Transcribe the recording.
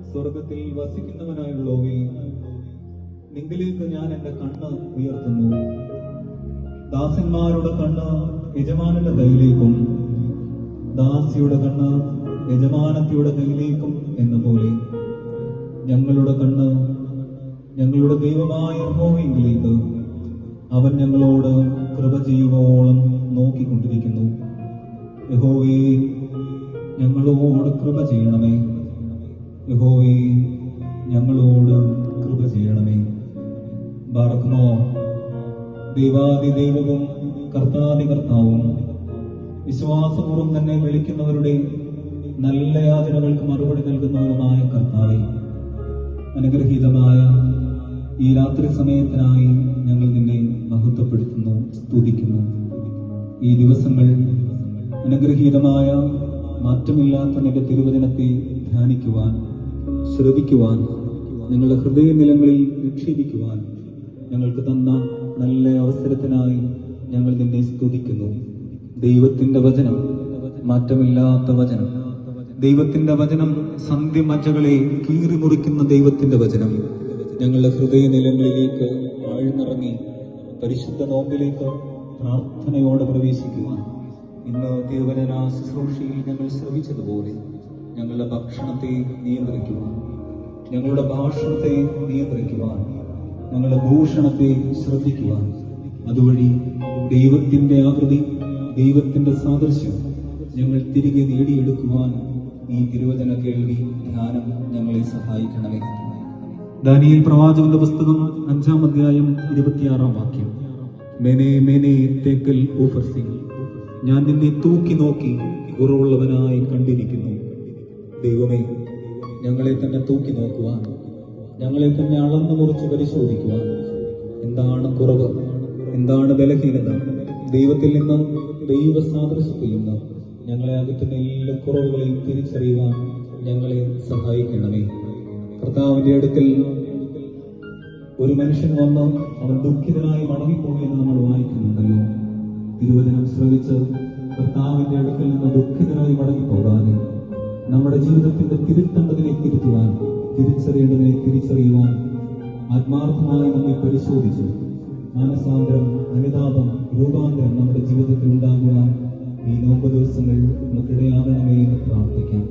സ്വർഗത്തിൽ വസിക്കുന്നവനായുള്ളവേ, നിങ്ങളിലേക്ക് ഞാൻ എന്റെ കണ്ണ് ഉയർത്തുന്നു. ദാസന്മാരുടെ കണ്ണ് യജമാനന്റെ കയ്യിലേക്കും ദാസിയുടെ കണ്ണ് യജമാനത്തിയുടെ കയ്യിലേക്കും എന്ന പോലെ ഞങ്ങളുടെ കണ്ണ് ഞങ്ങളുടെ ദൈവമായ യഹോവയിലേക്ക് അവൻ ഞങ്ങളോട് കൃപ ചെയ്യുവോളം നോക്കിക്കൊണ്ടിരിക്കുന്നു. യഹോവേ, ഞങ്ങളോട് കൃപ ചെയ്യണമേ. യഹോവേ, ഞങ്ങളോട് കൃപ ചെയ്യണമേ. ബാറക്കുമോ, ദൈവാദി ദൈവവും കർത്താദി കർത്താവും വിശ്വാസപൂർവ്വം തന്നെ വിളിക്കുന്നവരുടെ നല്ല യാതനകൾക്ക് മറുപടി നൽകുന്നവരുമായ കർത്താവേ, അനുഗ്രഹീതമായ ഈ രാത്രി സമയത്തിനായി ഞങ്ങൾ നിന്നെ മഹത്വപ്പെടുത്തുന്നു, സ്തുതിക്കുന്നു. ഈ ദിവസങ്ങൾ അനുഗ്രഹീതമായ മാറ്റമില്ലാത്ത നിന്റെ തിരുവചനത്തെ ധ്യാനിക്കുവാൻ, ശ്രവിക്കുവാൻ, ഞങ്ങളുടെ ഹൃദയനിലങ്ങളിൽ നിക്ഷേപിക്കുവാൻ ഞങ്ങൾക്ക് തന്ന നല്ല അവസരത്തിനായി ഞങ്ങൾ നിന്നെ സ്തുതിക്കുന്നു. ദൈവത്തിന്റെ വചനം, മാറ്റമില്ലാത്ത വചനം, ദൈവത്തിന്റെ വചനം, സന്ധ്യമജ്ജകളെ കീറിമുറിക്കുന്ന ദൈവത്തിന്റെ വചനം ഞങ്ങളുടെ ഹൃദയനിലങ്ങളിലേക്ക് ആഴ്ന്നിറങ്ങി പരിശുദ്ധ നോമ്പിലേക്ക് പ്രാർത്ഥനയോടെ പ്രവേശിക്കുവാൻ ഇന്ന് തിരുവചന ശുശ്രൂഷയിൽ ഞങ്ങൾ ശ്രമിച്ചതുപോലെ ഞങ്ങളുടെ ഭക്ഷണത്തെ നിയന്ത്രിക്കുവാൻ, ഞങ്ങളുടെ ഭാഷണത്തെ നിയന്ത്രിക്കുവാൻ, ഞങ്ങളുടെ ഭൂഷണത്തെ ശ്രദ്ധിക്കുവാൻ, അതുവഴി ദൈവത്തിന്റെ ആകൃതി, ദൈവത്തിന്റെ സാദൃശ്യം ഞങ്ങൾ തിരികെ നേടിയെടുക്കുവാൻ ഈ തിരുവചന കേൾവി, ധ്യാനം ഞങ്ങളെ സഹായിക്കണമേ. ദാനിയേൽ പ്രവാചകന്റെ പുസ്തകം 5-ാം അധ്യായം 26-ാം വാക്യം. മെനെ മെനെ തേക്കൽ ഊഫർസിംഗ്, ഞാൻ നിന്നെ തൂക്കി നോക്കി കുറവുള്ളവനായി കണ്ടിരിക്കുന്നു. ദൈവമേ, ഞങ്ങളെ തന്നെ തൂക്കി നോക്കുവാൻ, ഞങ്ങളെ തന്നെ അളന്നു മുറിച്ച് പരിശോധിക്കുവാൻ, എന്താണ് കുറവ്, എന്താണ് ബലഹീനത, ദൈവത്തിൽ നിന്ന്, ദൈവ സാദൃശ്യത്തിൽ നിന്ന് ഞങ്ങളെ അകറ്റുന്ന എല്ലാ കുറവുകളെയും തിരിച്ചറിയുവാൻ ഞങ്ങളെ സഹായിക്കണമേ. കർത്താവിന്റെ അടുക്കൽ ഒരു മനുഷ്യൻ വന്ന് അവൻ ദുഃഖിതനായി മടങ്ങിപ്പോയെന്ന് നമ്മൾ വായിക്കുന്നുണ്ടല്ലോ. തിരുവചനം ശ്രവിച്ച് കർത്താവിന്റെ അടുക്കൽ നിന്ന് ദുഃഖിതനായി മടങ്ങിപ്പോകാതെ നമ്മുടെ ജീവിതത്തിന്റെ തിരുത്തേണ്ടതിനെ തിരുത്തുവാൻ, തിരിച്ചറിയേണ്ടതിനെ തിരിച്ചറിയുവാൻ ആത്മാർത്ഥമായി നമ്മെ പരിശോധിച്ചു മാനസാന്തരം, അനുതാപം, രൂപാന്തരം നമ്മുടെ ജീവിതത്തിൽ ഉണ്ടാകുവാൻ ഈ നോമ്പ് ദിവസങ്ങൾ നമുക്കിടയാകണമേ എന്ന് പ്രാർത്ഥിക്കാം.